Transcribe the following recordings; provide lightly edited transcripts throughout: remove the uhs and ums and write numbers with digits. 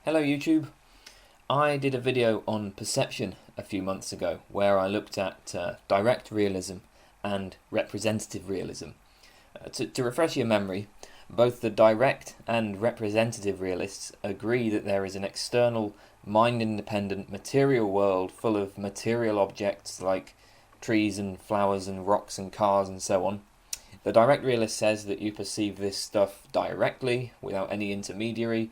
Hello YouTube. I did a video on perception a few months ago where I looked at direct realism and representative realism. To refresh your memory, both the direct and representative realists agree that there is an external, mind-independent material world full of material objects like trees and flowers and rocks and cars and so on. The direct realist says that you perceive this stuff directly, without any intermediary.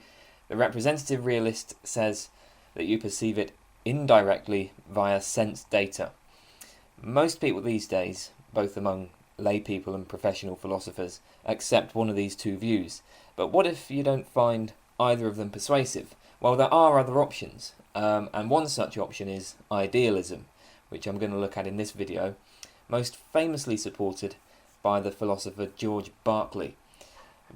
The representative realist says that you perceive it indirectly via sense data. Most people these days, both among lay people and professional philosophers, accept one of these two views. But what if you don't find either of them persuasive? Well, there are other options, and one such option is idealism, which I'm going to look at in this video, most famously supported by the philosopher George Berkeley.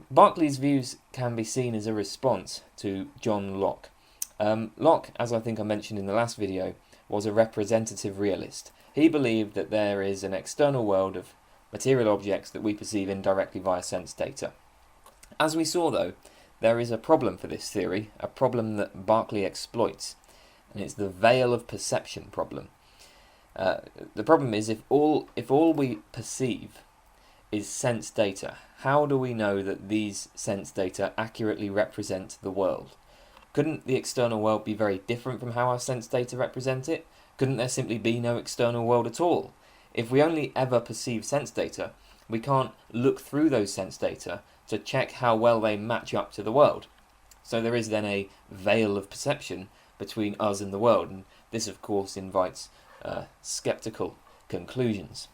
Berkeley's views can be seen as a response to John Locke. Locke, as I think I mentioned in the last video, was a representative realist. He believed that there is an external world of material objects that we perceive indirectly via sense data. As we saw though, there is a problem for this theory, a problem that Berkeley exploits, and it's the veil of perception problem. The problem is if all we perceive is sense data, how do we know that these sense data accurately represent the world? Couldn't the external world be very different from how our sense data represent it? Couldn't there simply be no external world at all? If we only ever perceive sense data, we can't look through those sense data to check how well they match up to the world. So there is then a veil of perception between us and the world, and this of course invites skeptical conclusions.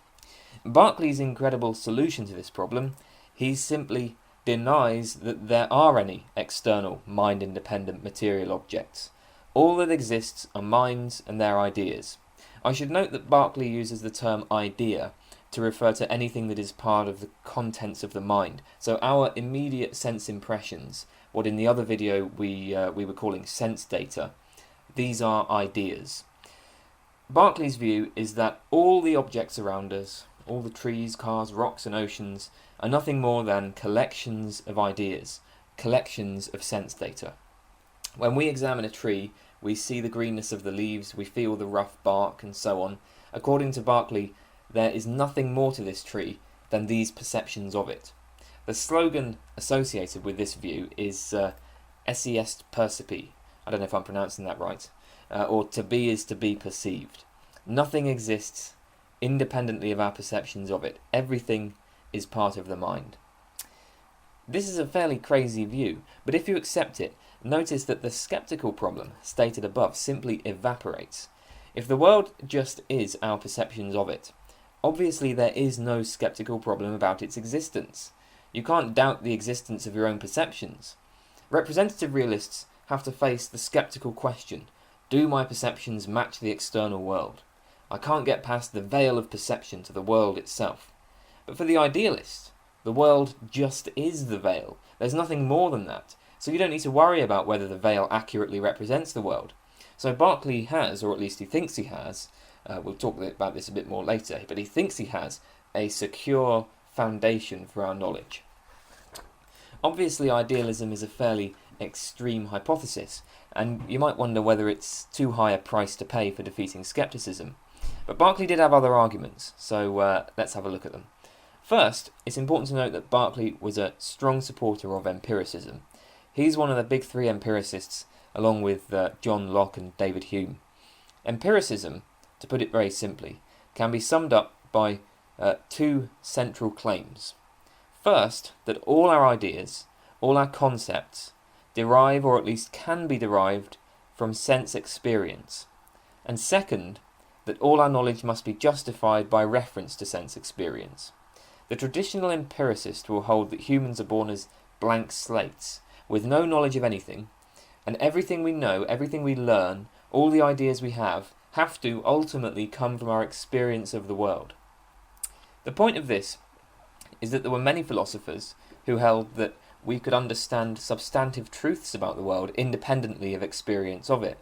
Berkeley's incredible solution to this problem, he simply denies that there are any external, mind-independent material objects. All that exists are minds and their ideas. I should note that Berkeley uses the term idea to refer to anything that is part of the contents of the mind. So our immediate sense impressions, what in the other video we were calling sense data, these are ideas. Berkeley's view is that all the objects around us, all the trees, cars, rocks and oceans, are nothing more than collections of ideas, collections of sense data. When we examine a tree, we see the greenness of the leaves, we feel the rough bark and so on. According to Berkeley, there is nothing more to this tree than these perceptions of it. The slogan associated with this view is esse est percipi. I don't know if I'm pronouncing that right. Or to be is to be perceived. Nothing exists independently of our perceptions of it. Everything is part of the mind. This is a fairly crazy view, but if you accept it, notice that the skeptical problem stated above simply evaporates. If the world just is our perceptions of it, obviously there is no skeptical problem about its existence. You can't doubt the existence of your own perceptions. Representative realists have to face the skeptical question: do my perceptions match the external world? I can't get past the veil of perception to the world itself. But for the idealist, the world just is the veil. There's nothing more than that. So you don't need to worry about whether the veil accurately represents the world. So Berkeley has, or at least he thinks he has, we'll talk about this a bit more later, but he thinks he has a secure foundation for our knowledge. Obviously, idealism is a fairly extreme hypothesis, and you might wonder whether it's too high a price to pay for defeating skepticism. But Berkeley did have other arguments, so let's have a look at them. First, it's important to note that Berkeley was a strong supporter of empiricism. He's one of the big three empiricists, along with John Locke and David Hume. Empiricism, to put it very simply, can be summed up by two central claims. First, that all our ideas, all our concepts, derive, or at least can be derived, from sense experience. And second, that all our knowledge must be justified by reference to sense experience. The traditional empiricist will hold that humans are born as blank slates, with no knowledge of anything, and everything we know, everything we learn, all the ideas we have to ultimately come from our experience of the world. The point of this is that there were many philosophers who held that we could understand substantive truths about the world independently of experience of it.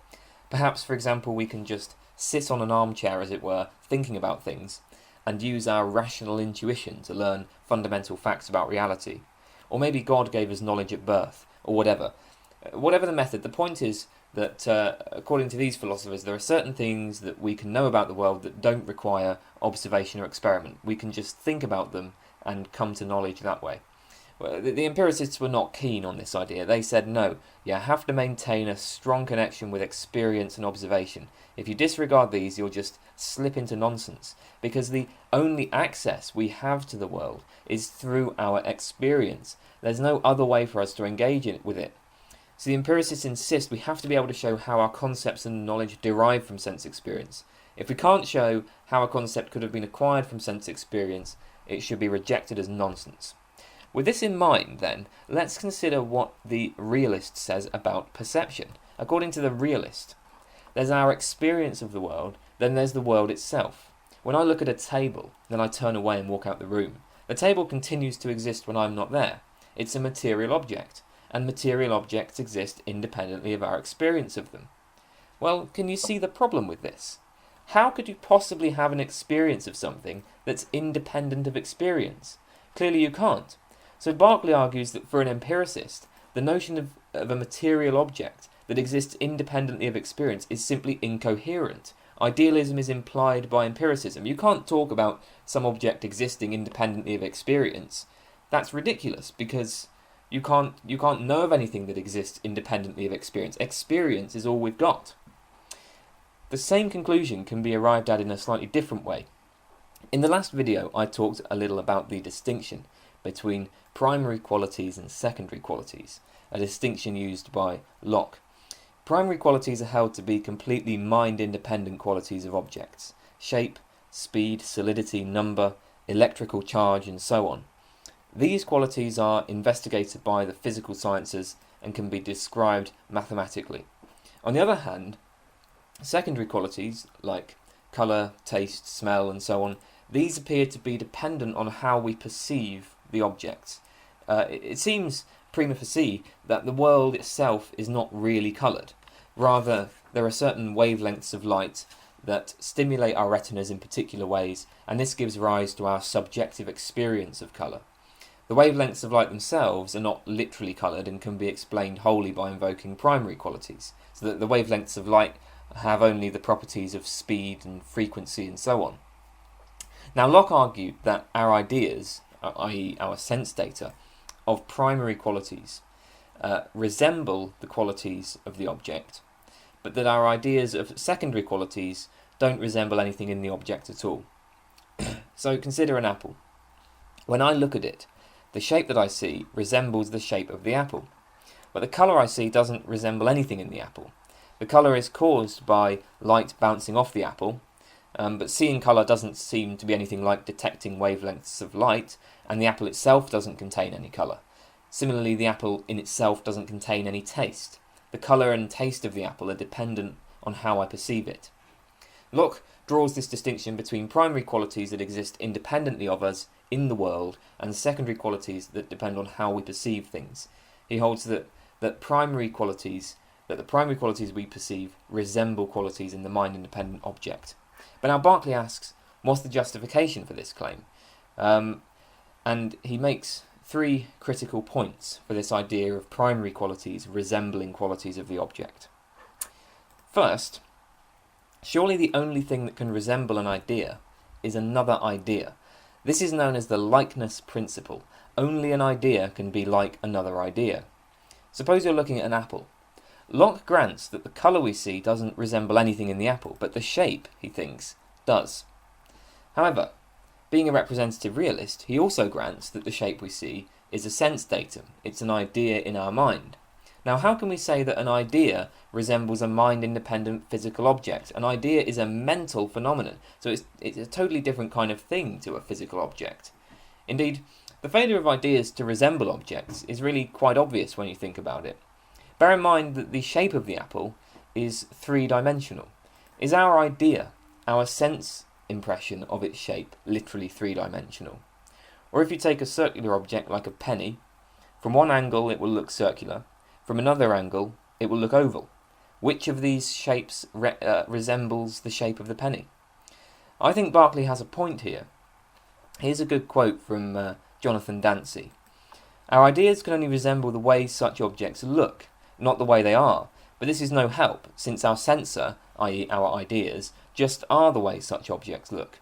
Perhaps, for example, we can just sit on an armchair, as it were, thinking about things, and use our rational intuition to learn fundamental facts about reality. Or maybe God gave us knowledge at birth, or whatever. Whatever the method, the point is that according to these philosophers, there are certain things that we can know about the world that don't require observation or experiment. We can just think about them and come to knowledge that way. Well, the empiricists were not keen on this idea. They said, no, you have to maintain a strong connection with experience and observation. If you disregard these, you'll just slip into nonsense, because the only access we have to the world is through our experience. There's no other way for us to engage with it. So the empiricists insist we have to be able to show how our concepts and knowledge derive from sense experience. If we can't show how a concept could have been acquired from sense experience, it should be rejected as nonsense. With this in mind, then, let's consider what the realist says about perception. According to the realist, there's our experience of the world, then there's the world itself. When I look at a table, then I turn away and walk out the room. The table continues to exist when I'm not there. It's a material object, and material objects exist independently of our experience of them. Well, can you see the problem with this? How could you possibly have an experience of something that's independent of experience? Clearly you can't. So Berkeley argues that for an empiricist, the notion of a material object that exists independently of experience is simply incoherent. Idealism is implied by empiricism. You can't talk about some object existing independently of experience. That's ridiculous, because you can't know of anything that exists independently of experience. Experience is all we've got. The same conclusion can be arrived at in a slightly different way. In the last video, I talked a little about the distinction between primary qualities and secondary qualities, a distinction used by Locke. Primary qualities are held to be completely mind-independent qualities of objects: shape, speed, solidity, number, electrical charge, and so on. These qualities are investigated by the physical sciences and can be described mathematically. On the other hand, secondary qualities like colour, taste, smell, and so on, these appear to be dependent on how we perceive the objects. It seems prima facie that the world itself is not really coloured. Rather, there are certain wavelengths of light that stimulate our retinas in particular ways, and this gives rise to our subjective experience of colour. The wavelengths of light themselves are not literally coloured and can be explained wholly by invoking primary qualities, so that the wavelengths of light have only the properties of speed and frequency and so on. Now, Locke argued that our ideas, i.e. our sense data, of primary qualities resemble the qualities of the object, but that our ideas of secondary qualities don't resemble anything in the object at all. So consider an apple. When I look at it, the shape that I see resembles the shape of the apple, but the colour I see doesn't resemble anything in the apple. The colour is caused by light bouncing off the apple, but seeing colour doesn't seem to be anything like detecting wavelengths of light, and the apple itself doesn't contain any colour. Similarly, the apple in itself doesn't contain any taste. The colour and taste of the apple are dependent on how I perceive it. Locke draws this distinction between primary qualities that exist independently of us in the world and secondary qualities that depend on how we perceive things. He holds that the primary qualities we perceive resemble qualities in the mind-independent object. But now Berkeley asks, what's the justification for this claim? And he makes three critical points for this idea of primary qualities resembling qualities of the object. First, surely the only thing that can resemble an idea is another idea. This is known as the likeness principle. Only an idea can be like another idea. Suppose you're looking at an apple. Locke grants that the colour we see doesn't resemble anything in the apple, but the shape, he thinks, does. However, being a representative realist, he also grants that the shape we see is a sense datum. It's an idea in our mind. Now, how can we say that an idea resembles a mind-independent physical object? An idea is a mental phenomenon, so it's a totally different kind of thing to a physical object. Indeed, the failure of ideas to resemble objects is really quite obvious when you think about it. Bear in mind that the shape of the apple is three-dimensional. Is our idea, our sense impression of its shape, literally three-dimensional? Or if you take a circular object like a penny, from one angle it will look circular, from another angle it will look oval. Which of these shapes resembles the shape of the penny? I think Berkeley has a point here. Here's a good quote from Jonathan Dancy. Our ideas can only resemble the way such objects look, not the way they are. But this is no help, since our sensor, i.e. our ideas, just are the way such objects look.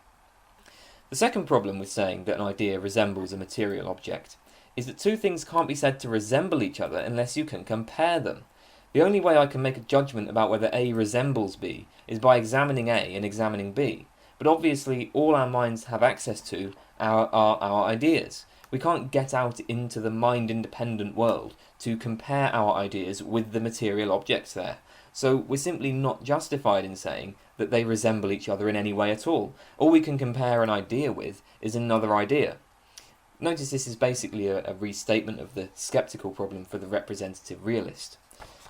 The second problem with saying that an idea resembles a material object is that two things can't be said to resemble each other unless you can compare them. The only way I can make a judgment about whether A resembles B is by examining A and examining B. But obviously all our minds have access to are our ideas. We can't get out into the mind-independent world to compare our ideas with the material objects there. So we're simply not justified in saying that they resemble each other in any way at all. All we can compare an idea with is another idea. Notice this is basically a restatement of the skeptical problem for the representative realist.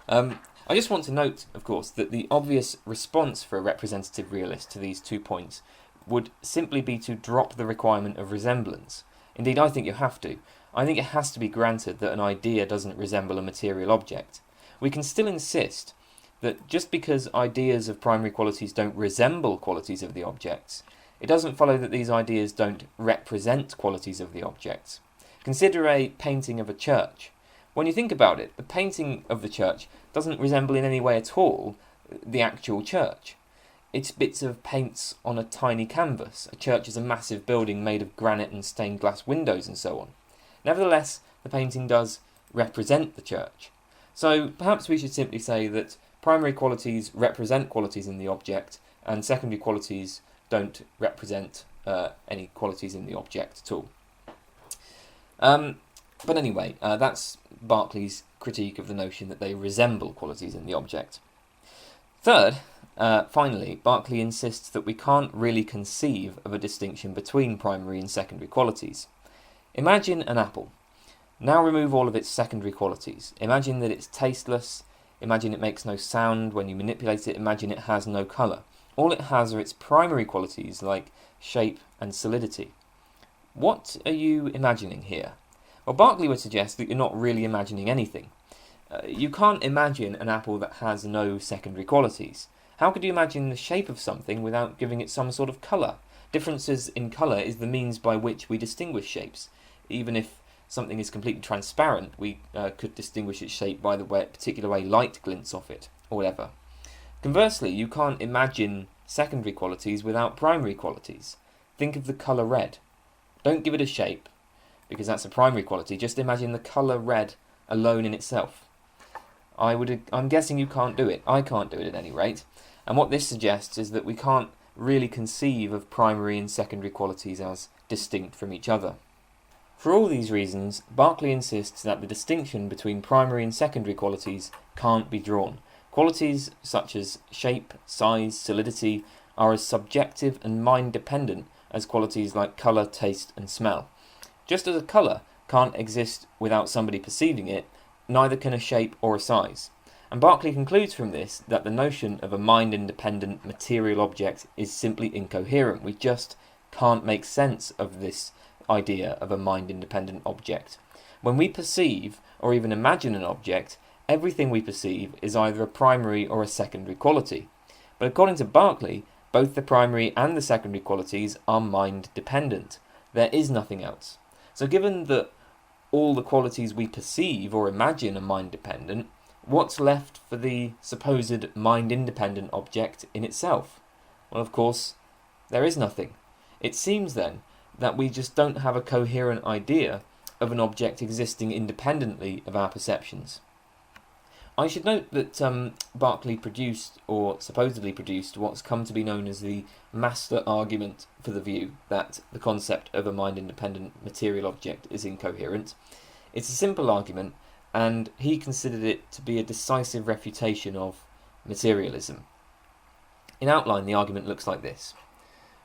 I just want to note, of course, that the obvious response for a representative realist to these 2 points would simply be to drop the requirement of resemblance. Indeed, I think you have to. I think it has to be granted that an idea doesn't resemble a material object. We can still insist that just because ideas of primary qualities don't resemble qualities of the objects, it doesn't follow that these ideas don't represent qualities of the objects. Consider a painting of a church. When you think about it, the painting of the church doesn't resemble in any way at all the actual church. It's bits of paints on a tiny canvas. A church is a massive building made of granite and stained glass windows and so on. Nevertheless, the painting does represent the church. So perhaps we should simply say that primary qualities represent qualities in the object, and secondary qualities don't represent any qualities in the object at all. But anyway, that's Berkeley's critique of the notion that they resemble qualities in the object. Third, finally, Berkeley insists that we can't really conceive of a distinction between primary and secondary qualities. Imagine an apple. Now remove all of its secondary qualities. Imagine that it's tasteless. Imagine it makes no sound when you manipulate it. Imagine it has no colour. All it has are its primary qualities like shape and solidity. What are you imagining here? Well, Berkeley would suggest that you're not really imagining anything. You can't imagine an apple that has no secondary qualities. How could you imagine the shape of something without giving it some sort of colour? Differences in colour is the means by which we distinguish shapes. Even if something is completely transparent, we could distinguish its shape by the particular way light glints off it, or whatever. Conversely, you can't imagine secondary qualities without primary qualities. Think of the colour red. Don't give it a shape, because that's a primary quality. Just imagine the colour red alone in itself. I'm guessing you can't do it. I can't do it at any rate. And what this suggests is that we can't really conceive of primary and secondary qualities as distinct from each other. For all these reasons, Berkeley insists that the distinction between primary and secondary qualities can't be drawn. Qualities such as shape, size, solidity are as subjective and mind-dependent as qualities like colour, taste and smell. Just as a colour can't exist without somebody perceiving it, neither can a shape or a size. And Berkeley concludes from this that the notion of a mind-independent material object is simply incoherent. We just can't make sense of this idea of a mind-independent object. When we perceive or even imagine an object, everything we perceive is either a primary or a secondary quality. But according to Berkeley, both the primary and the secondary qualities are mind-dependent. There is nothing else. So given that all the qualities we perceive or imagine are mind-dependent, what's left for the supposed mind-independent object in itself? Well, of course, there is nothing. It seems then that we just don't have a coherent idea of an object existing independently of our perceptions. I should note that Berkeley produced, or supposedly produced, what's come to be known as the master argument for the view that the concept of a mind-independent material object is incoherent. It's a simple argument, and he considered it to be a decisive refutation of materialism. In outline, the argument looks like this.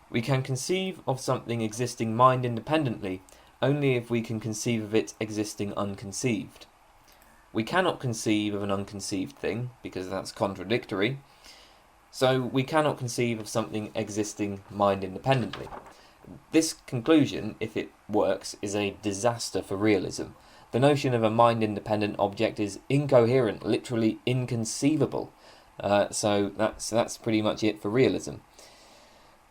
We can conceive of something existing mind-independently only if we can conceive of it existing unconceived. We cannot conceive of an unconceived thing, because that's contradictory, so we cannot conceive of something existing mind-independently. This conclusion, if it works, is a disaster for realism. The notion of a mind-independent object is incoherent, literally inconceivable. So that's pretty much it for realism.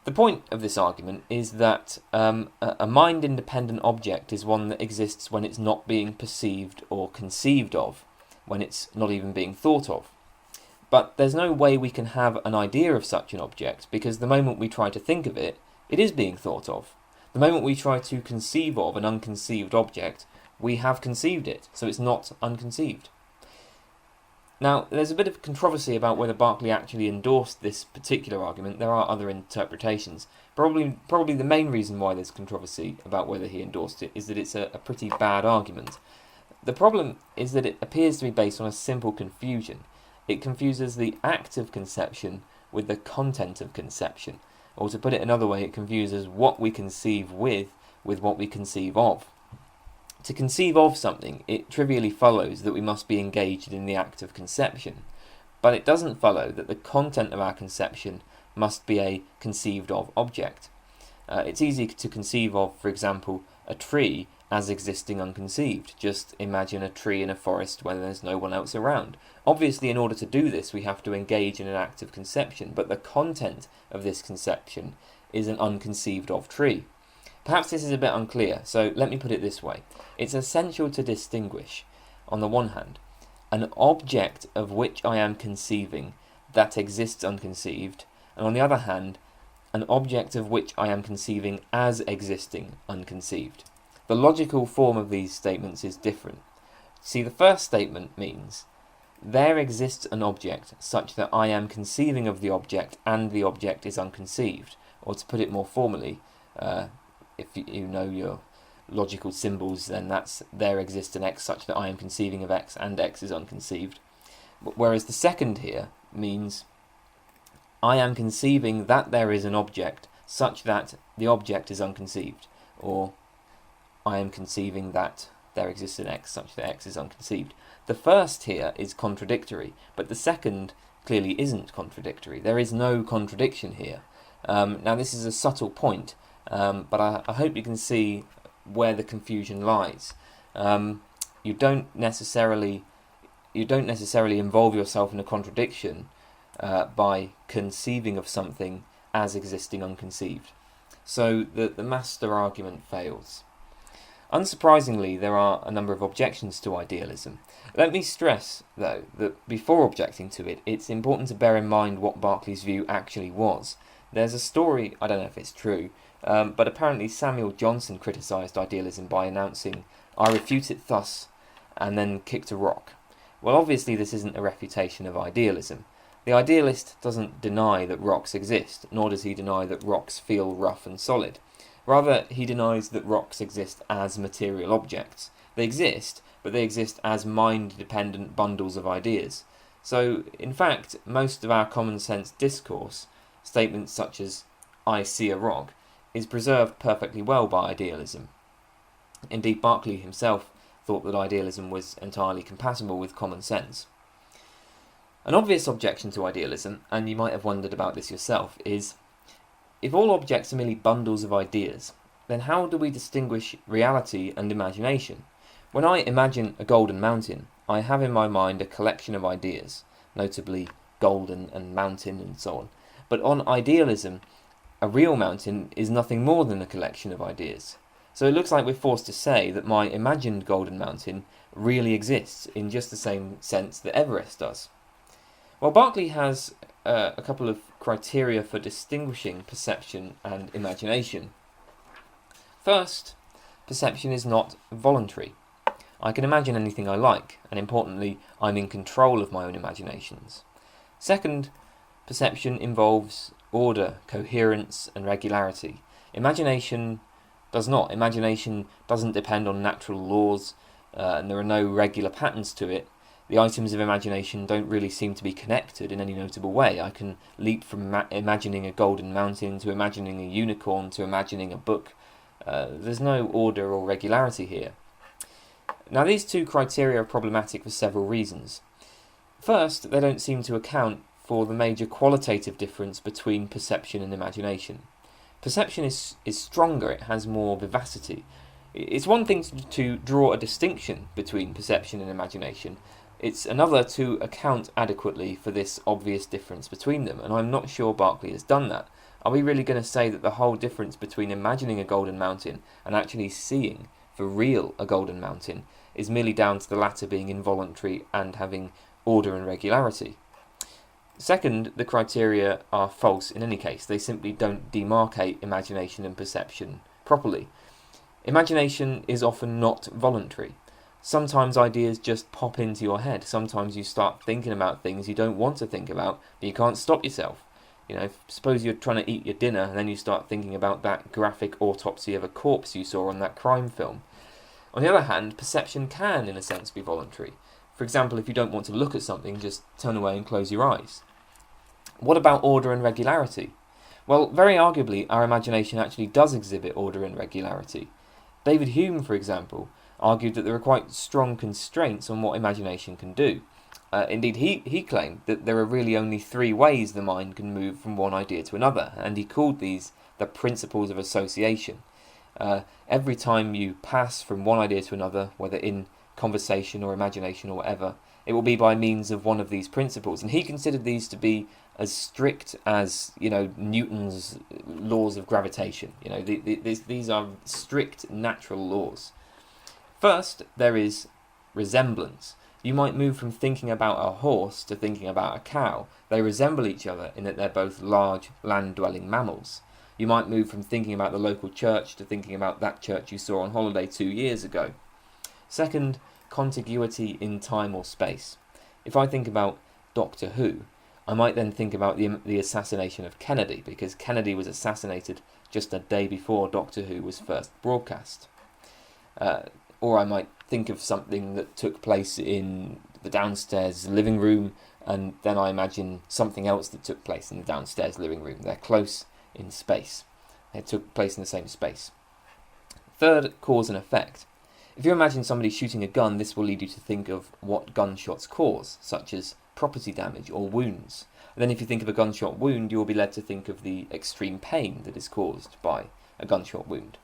The point of this argument is that a mind-independent object is one that exists when it's not being perceived or conceived of. when it's not even being thought of. But there's no way we can have an idea of such an object, because the moment we try to think of it, it is being thought of. The moment we try to conceive of an unconceived object, we have conceived it, so it's not unconceived. Now, there's a bit of controversy about whether Berkeley actually endorsed this particular argument. There are other interpretations. Probably the main reason why there's controversy about whether he endorsed it is that it's a pretty bad argument. The problem is that it appears to be based on a simple confusion. It confuses the act of conception with the content of conception. Or to put it another way, it confuses what we conceive with what we conceive of. To conceive of something, it trivially follows that we must be engaged in the act of conception, but it doesn't follow that the content of our conception must be a conceived of object. It's easy to conceive of, for example, a tree as existing unconceived. Just imagine a tree in a forest when there's no one else around. Obviously, in order to do this, we have to engage in an act of conception, but the content of this conception is an unconceived of tree. Perhaps this is a bit unclear, so let me put it this way. It's essential to distinguish, on the one hand, an object of which I am conceiving that exists unconceived, and on the other hand, an object of which I am conceiving as existing unconceived. The logical form of these statements is different. See, the first statement means there exists an object such that I am conceiving of the object and the object is unconceived. Or to put it more formally, if you know your logical symbols, then that's there exists an x such that I am conceiving of x and x is unconceived. Whereas the second here means I am conceiving that there is an object such that the object is unconceived, or I am conceiving that there exists an x such that x is unconceived. The first here is contradictory, but the second clearly isn't contradictory. There is no contradiction here. Now this is a subtle point, but I hope you can see where the confusion lies. You don't necessarily involve yourself in a contradiction by conceiving of something as existing unconceived. So the master argument fails. Unsurprisingly, there are a number of objections to idealism. Let me stress, though, that before objecting to it, it's important to bear in mind what Berkeley's view actually was. There's a story, I don't know if it's true, but apparently Samuel Johnson criticised idealism by announcing, "I refute it thus," and then kicked a rock. Well, obviously this isn't a refutation of idealism. The idealist doesn't deny that rocks exist, nor does he deny that rocks feel rough and solid. Rather, he denies that rocks exist as material objects. They exist, but they exist as mind-dependent bundles of ideas. So, in fact, most of our common-sense discourse, statements such as, "I see a rock," is preserved perfectly well by idealism. Indeed, Berkeley himself thought that idealism was entirely compatible with common sense. An obvious objection to idealism, and you might have wondered about this yourself, is if all objects are merely bundles of ideas, then how do we distinguish reality and imagination? When I imagine a golden mountain, I have in my mind a collection of ideas, notably golden and mountain and so on. But on idealism, a real mountain is nothing more than a collection of ideas. So it looks like we're forced to say that my imagined golden mountain really exists in just the same sense that Everest does. Well, Berkeley has a couple of criteria for distinguishing perception and imagination. First, perception is not voluntary. I can imagine anything I like, and importantly, I'm in control of my own imaginations. Second, perception involves order, coherence, and regularity. Imagination does not. Imagination doesn't depend on natural laws, and there are no regular patterns to it. The items of imagination don't really seem to be connected in any notable way. I can leap from imagining a golden mountain to imagining a unicorn to imagining a book. There's no order or regularity here. Now, these two criteria are problematic for several reasons. First, they don't seem to account for the major qualitative difference between perception and imagination. Perception is stronger, it has more vivacity. It's one thing to draw a distinction between perception and imagination. It's another to account adequately for this obvious difference between them, and I'm not sure Berkeley has done that. Are we really going to say that the whole difference between imagining a golden mountain and actually seeing, for real, a golden mountain is merely down to the latter being involuntary and having order and regularity. Second, the criteria are false in any case. They simply don't demarcate imagination and perception properly. Imagination is often not voluntary. Sometimes ideas just pop into your head. Sometimes you start thinking about things you don't want to think about, but you can't stop yourself. Suppose you're trying to eat your dinner and then you start thinking about that graphic autopsy of a corpse you saw on that crime film. On the other hand, perception can, in a sense, be voluntary. For example, if you don't want to look at something, just turn away and close your eyes. What about order and regularity? Well, very arguably, our imagination actually does exhibit order and regularity. David Hume, for example, argued that there are quite strong constraints on what imagination can do. Indeed, he claimed that there are really only 3 ways the mind can move from one idea to another, and he called these the principles of association. Every time you pass from one idea to another, whether in conversation or imagination or whatever, it will be by means of one of these principles. And he considered these to be as strict as, Newton's laws of gravitation. These are strict natural laws. First, there is resemblance. You might move from thinking about a horse to thinking about a cow. They resemble each other in that they're both large, land-dwelling mammals. You might move from thinking about the local church to thinking about that church you saw on holiday 2 years ago. Second, contiguity in time or space. If I think about Doctor Who, I might then think about the assassination of Kennedy, because Kennedy was assassinated just a day before Doctor Who was first broadcast. Or I might think of something that took place in the downstairs living room, and then I imagine something else that took place in the downstairs living room. They're close in space. They took place in the same space. Third, cause and effect. If you imagine somebody shooting a gun, this will lead you to think of what gunshots cause, such as property damage or wounds. And then if you think of a gunshot wound, you will be led to think of the extreme pain that is caused by a gunshot wound.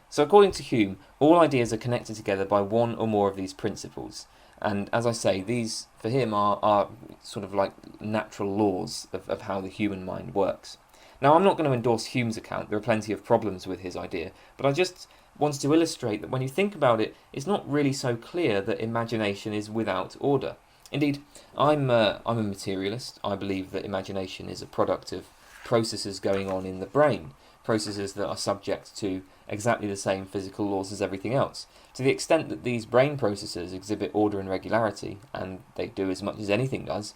So according to Hume, all ideas are connected together by one or more of these principles. And as I say, these for him are sort of like natural laws of how the human mind works. Now, I'm not going to endorse Hume's account. There are plenty of problems with his idea, but I just wanted to illustrate that when you think about it, it's not really so clear that imagination is without order. Indeed, I'm a materialist. I believe that imagination is a product of processes going on in the brain, processes that are subject to exactly the same physical laws as everything else. To the extent that these brain processes exhibit order and regularity, and they do as much as anything does,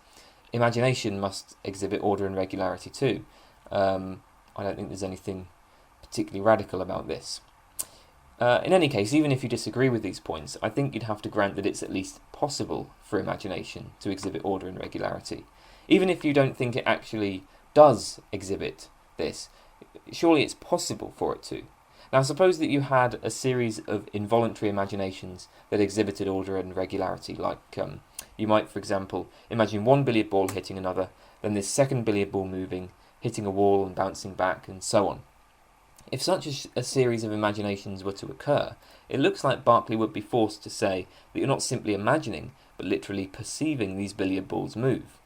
imagination must exhibit order and regularity too. I don't think there's anything particularly radical about this. In any case, even if you disagree with these points, I think you'd have to grant that it's at least possible for imagination to exhibit order and regularity. Even if you don't think it actually does exhibit this, surely it's possible for it to. Now, suppose that you had a series of involuntary imaginations that exhibited order and regularity, like you might, for example, imagine one billiard ball hitting another, then this second billiard ball moving, hitting a wall and bouncing back, and so on. If such a series of imaginations were to occur, it looks like Berkeley would be forced to say that you're not simply imagining, but literally perceiving these billiard balls move.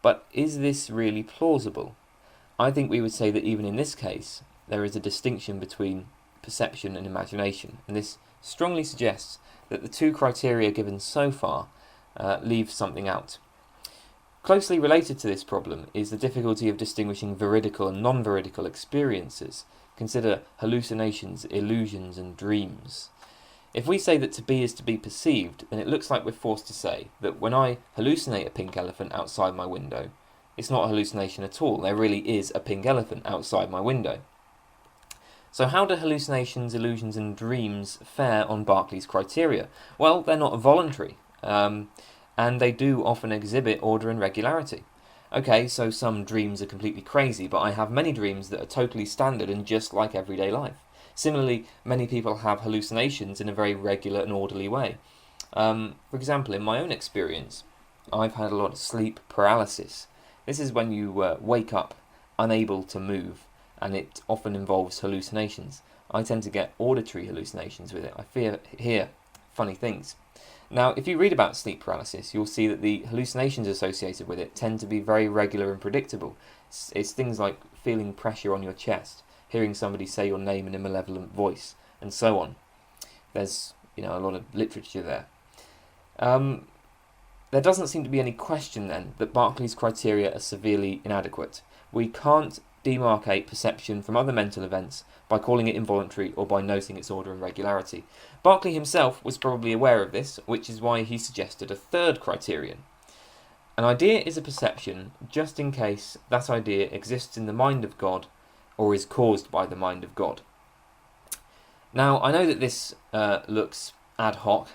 But is this really plausible? I think we would say that even in this case, there is a distinction between perception and imagination, and this strongly suggests that the two criteria given so far leave something out. Closely related to this problem is the difficulty of distinguishing veridical and non-veridical experiences. Consider hallucinations, illusions, and dreams. If we say that to be is to be perceived, then it looks like we're forced to say that when I hallucinate a pink elephant outside my window, it's not a hallucination at all. There really is a pink elephant outside my window. So how do hallucinations, illusions, and dreams fare on Berkeley's criteria? Well, they're not voluntary, and they do often exhibit order and regularity. Okay, so some dreams are completely crazy, but I have many dreams that are totally standard and just like everyday life. Similarly, many people have hallucinations in a very regular and orderly way. For example, in my own experience, I've had a lot of sleep paralysis. This is when you wake up unable to move, and it often involves hallucinations. I tend to get auditory hallucinations with it. I hear funny things. Now, if you read about sleep paralysis, you'll see that the hallucinations associated with it tend to be very regular and predictable. It's things like feeling pressure on your chest, hearing somebody say your name in a malevolent voice, and so on. There's a lot of literature there. There doesn't seem to be any question then that Berkeley's criteria are severely inadequate. We can't demarcate perception from other mental events by calling it involuntary or by noting its order and regularity. Berkeley himself was probably aware of this, which is why he suggested a third criterion. An idea is a perception just in case that idea exists in the mind of God or is caused by the mind of God. Now, I know that this looks ad hoc,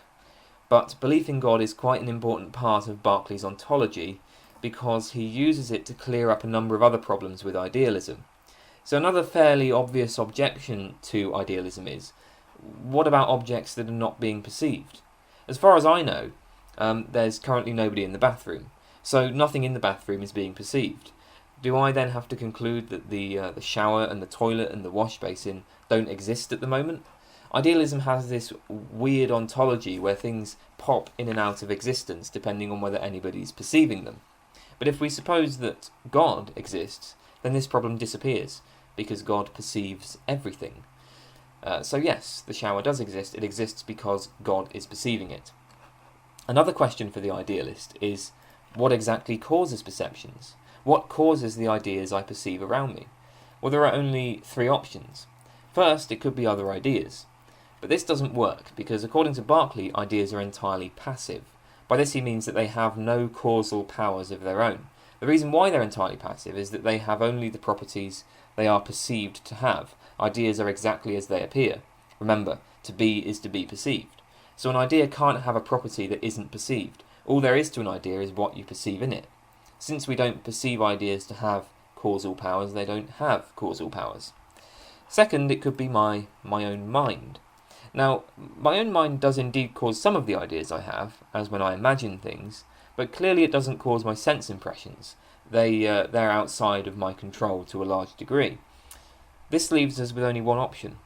but belief in God is quite an important part of Berkeley's ontology because he uses it to clear up a number of other problems with idealism. So another fairly obvious objection to idealism is, what about objects that are not being perceived? As far as I know, there's currently nobody in the bathroom, so nothing in the bathroom is being perceived. Do I then have to conclude that the shower and the toilet and the wash basin don't exist at the moment? Idealism has this weird ontology where things pop in and out of existence depending on whether anybody's perceiving them. But if we suppose that God exists, then this problem disappears, because God perceives everything. So yes, the shower does exist. It exists because God is perceiving it. Another question for the idealist is, what exactly causes perceptions? What causes the ideas I perceive around me? Well, there are only three options. First, it could be other ideas. But this doesn't work, because according to Berkeley, ideas are entirely passive. By this he means that they have no causal powers of their own. The reason why they're entirely passive is that they have only the properties they are perceived to have. Ideas are exactly as they appear. Remember, to be is to be perceived. So an idea can't have a property that isn't perceived. All there is to an idea is what you perceive in it. Since we don't perceive ideas to have causal powers, they don't have causal powers. Second, it could be my own mind. Now, my own mind does indeed cause some of the ideas I have, as when I imagine things, but clearly it doesn't cause my sense impressions. They're outside of my control to a large degree. This leaves us with only one option.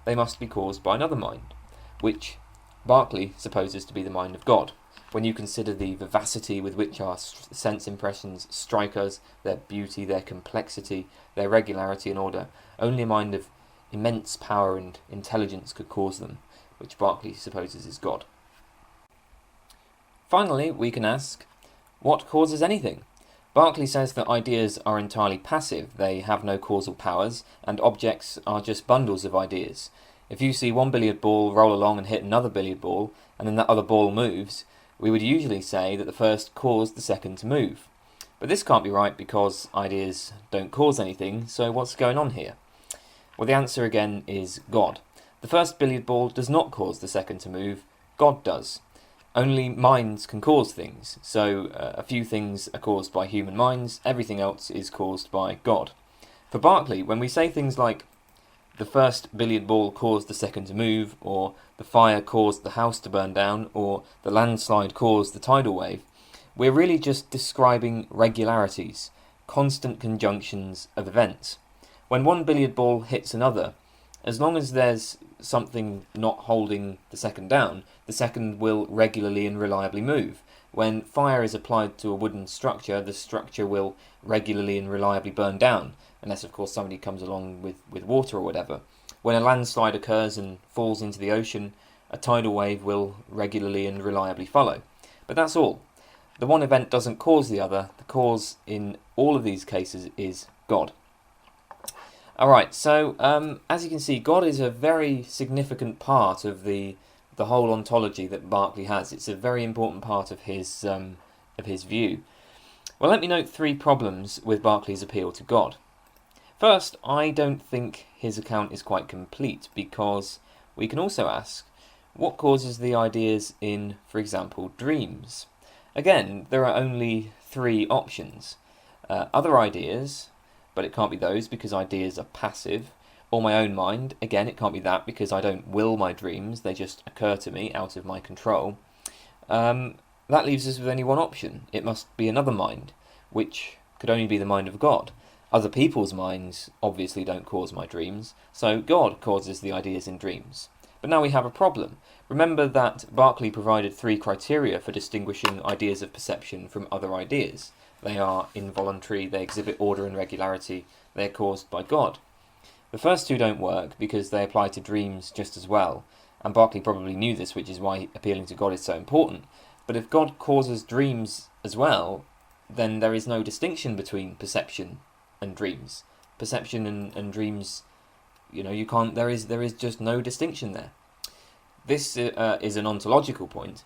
They must be caused by another mind, which Berkeley supposes to be the mind of God. When you consider the vivacity with which our sense impressions strike us, their beauty, their complexity, their regularity and order, only a mind of immense power and intelligence could cause them, which Berkeley supposes is God. Finally, we can ask, what causes anything? Berkeley says that ideas are entirely passive, they have no causal powers, and objects are just bundles of ideas. If you see one billiard ball roll along and hit another billiard ball, and then that other ball moves, we would usually say that the first caused the second to move. But this can't be right because ideas don't cause anything, so what's going on here? Well, the answer again is God. The first billiard ball does not cause the second to move, God does. Only minds can cause things, so a few things are caused by human minds, everything else is caused by God. For Berkeley, when we say things like, the first billiard ball caused the second to move, or the fire caused the house to burn down, or the landslide caused the tidal wave, we're really just describing regularities, constant conjunctions of events. When one billiard ball hits another, as long as there's something not holding the second down, the second will regularly and reliably move. When fire is applied to a wooden structure, the structure will regularly and reliably burn down, unless of course somebody comes along with water or whatever. When a landslide occurs and falls into the ocean, a tidal wave will regularly and reliably follow. But that's all. The one event doesn't cause the other. The cause in all of these cases is God. Alright, so as you can see, God is a very significant part of the whole ontology that Berkeley has. It's a very important part of his view. Well, let me note three problems with Berkeley's appeal to God. First, I don't think his account is quite complete, because we can also ask, what causes the ideas in, for example, dreams? Again, there are only three options. Other ideas, but it can't be those because ideas are passive. Or my own mind, again, it can't be that because I don't will my dreams, they just occur to me out of my control. That leaves us with only one option. It must be another mind, which could only be the mind of God. Other people's minds obviously don't cause my dreams, so God causes the ideas in dreams. But now we have a problem. Remember that Berkeley provided three criteria for distinguishing ideas of perception from other ideas. They are involuntary, they exhibit order and regularity, they are caused by God. The first two don't work because they apply to dreams just as well, and Berkeley probably knew this, which is why appealing to God is so important. But if God causes dreams as well, then there is no distinction between perception and dreams. Perception and dreams, you can't. There is just no distinction there. This is an ontological point.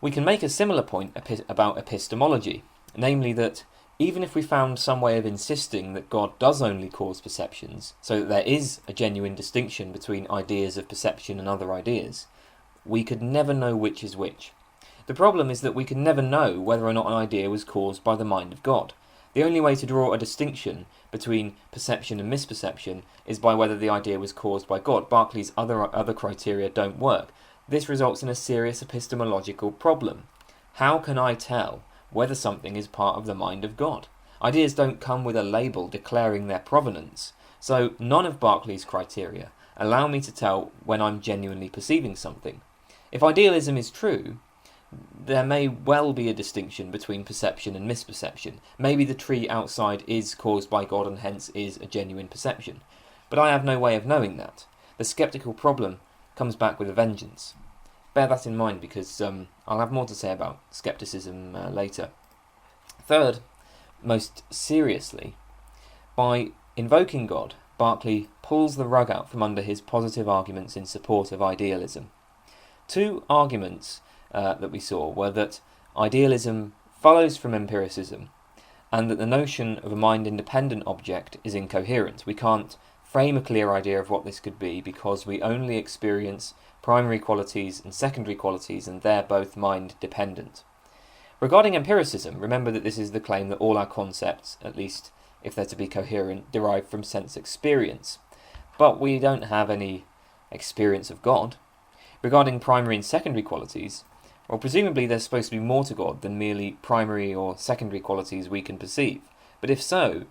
We can make a similar point about epistemology, namely that even if we found some way of insisting that God does only cause perceptions, so that there is a genuine distinction between ideas of perception and other ideas, we could never know which is which. The problem is that we can never know whether or not an idea was caused by the mind of God. The only way to draw a distinction between perception and misperception is by whether the idea was caused by God. Berkeley's other criteria don't work. This results in a serious epistemological problem. How can I tell whether something is part of the mind of God? Ideas don't come with a label declaring their provenance, so none of Berkeley's criteria allow me to tell when I'm genuinely perceiving something. If idealism is true, there may well be a distinction between perception and misperception. Maybe the tree outside is caused by God and hence is a genuine perception. But I have no way of knowing that. The skeptical problem comes back with a vengeance. Bear that in mind, because I'll have more to say about skepticism later. Third, most seriously, by invoking God, Berkeley pulls the rug out from under his positive arguments in support of idealism. Two arguments that we saw were that idealism follows from empiricism, and that the notion of a mind-independent object is incoherent. We can't frame a clear idea of what this could be because we only experience primary qualities and secondary qualities, and they're both mind-dependent. Regarding empiricism, remember that this is the claim that all our concepts, at least if they're to be coherent, derive from sense experience. But we don't have any experience of God. Regarding primary and secondary qualities, well, presumably there's supposed to be more to God than merely primary or secondary qualities we can perceive. But if so,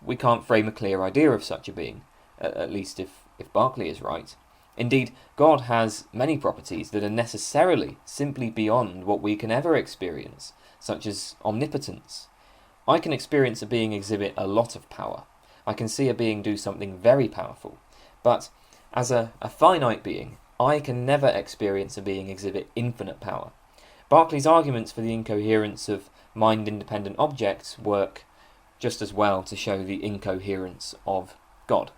we can't frame a clear idea of such a being, at least if Berkeley is right. Indeed, God has many properties that are necessarily simply beyond what we can ever experience, such as omnipotence. I can experience a being exhibit a lot of power. I can see a being do something very powerful. But as a finite being, I can never experience a being exhibit infinite power. Berkeley's arguments for the incoherence of mind-independent objects work just as well to show the incoherence of God.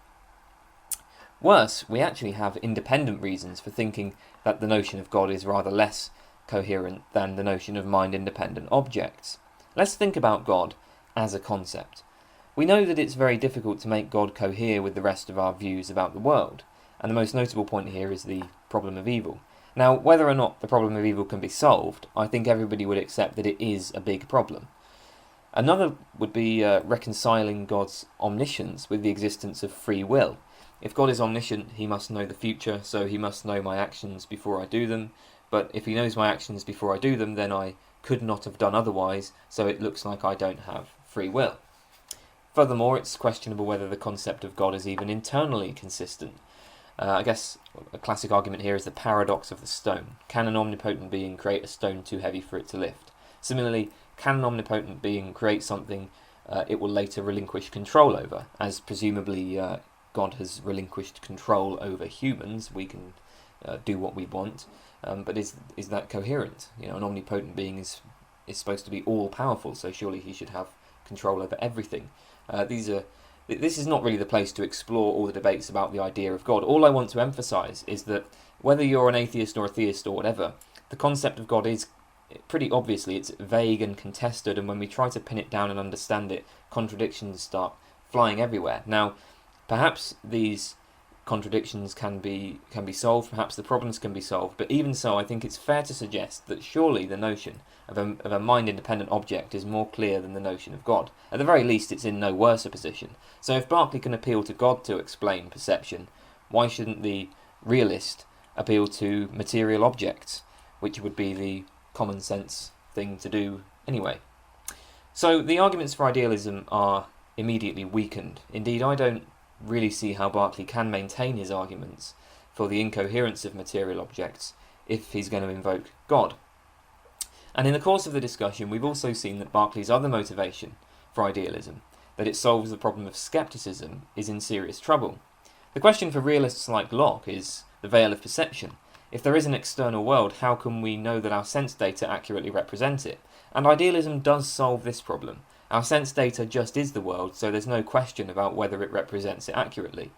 Worse, we actually have independent reasons for thinking that the notion of God is rather less coherent than the notion of mind-independent objects. Let's think about God as a concept. We know that it's very difficult to make God cohere with the rest of our views about the world, and the most notable point here is the problem of evil. Now, whether or not the problem of evil can be solved, I think everybody would accept that it is a big problem. Another would be reconciling God's omniscience with the existence of free will. If God is omniscient, he must know the future, so he must know my actions before I do them. But if he knows my actions before I do them, then I could not have done otherwise, so it looks like I don't have free will. Furthermore, it's questionable whether the concept of God is even internally consistent. I guess a classic argument here is the paradox of the stone. Can an omnipotent being create a stone too heavy for it to lift? Similarly, can an omnipotent being create something it will later relinquish control over? As presumably God has relinquished control over humans, we can do what we want. But is that coherent? An omnipotent being is supposed to be all-powerful, so surely he should have control over everything. This is not really the place to explore all the debates about the idea of God. All I want to emphasise is that whether you're an atheist or a theist or whatever, the concept of God is pretty obviously it's vague and contested, and when we try to pin it down and understand it, contradictions start flying everywhere. Now, perhaps these contradictions can be solved, perhaps the problems can be solved, but even so, I think it's fair to suggest that surely the notion of a mind-independent object is more clear than the notion of God. At the very least, it's in no worse a position. So if Berkeley can appeal to God to explain perception, why shouldn't the realist appeal to material objects, which would be the common sense thing to do anyway? So the arguments for idealism are immediately weakened. Indeed, I don't really see how Berkeley can maintain his arguments for the incoherence of material objects if he's going to invoke God. And in the course of the discussion, we've also seen that Berkeley's other motivation for idealism, that it solves the problem of skepticism, is in serious trouble. The question for realists like Locke is the veil of perception. If there is an external world, how can we know that our sense data accurately represent it? And idealism does solve this problem. Our sense data just is the world, so there's no question about whether it represents it accurately.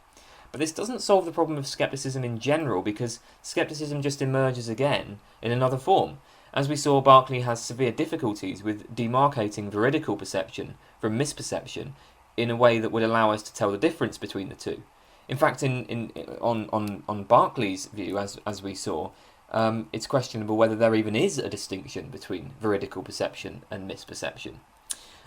But this doesn't solve the problem of skepticism in general, because skepticism just emerges again in another form. As we saw, Berkeley has severe difficulties with demarcating veridical perception from misperception in a way that would allow us to tell the difference between the two. In fact, on Berkeley's view, as we saw, it's questionable whether there even is a distinction between veridical perception and misperception.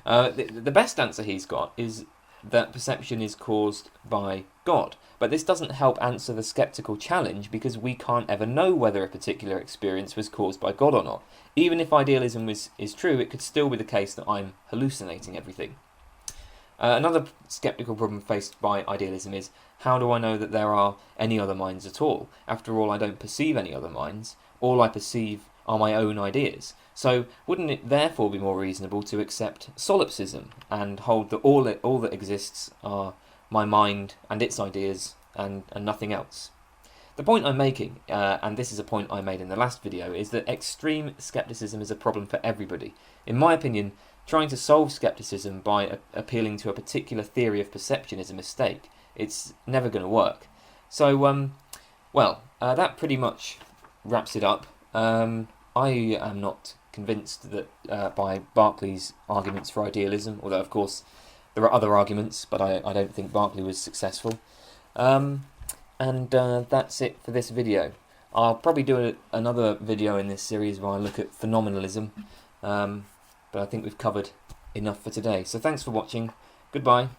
The best answer he's got is that perception is caused by God. But this doesn't help answer the skeptical challenge, because we can't ever know whether a particular experience was caused by God or not. Even if idealism is true, it could still be the case that I'm hallucinating everything. Another skeptical problem faced by idealism is, how do I know that there are any other minds at all? After all, I don't perceive any other minds. All I perceive are my own ideas. So wouldn't it therefore be more reasonable to accept solipsism and hold that all that exists are my mind and its ideas and nothing else? The point I'm making, and this is a point I made in the last video, is that extreme skepticism is a problem for everybody. In my opinion, trying to solve skepticism by appealing to a particular theory of perception is a mistake. It's never going to work. So, that pretty much wraps it up. I am not convinced that by Berkeley's arguments for idealism, although of course there are other arguments, but I don't think Berkeley was successful. That's it for this video. I'll probably do another video in this series where I look at phenomenalism, but I think we've covered enough for today. So thanks for watching. Goodbye.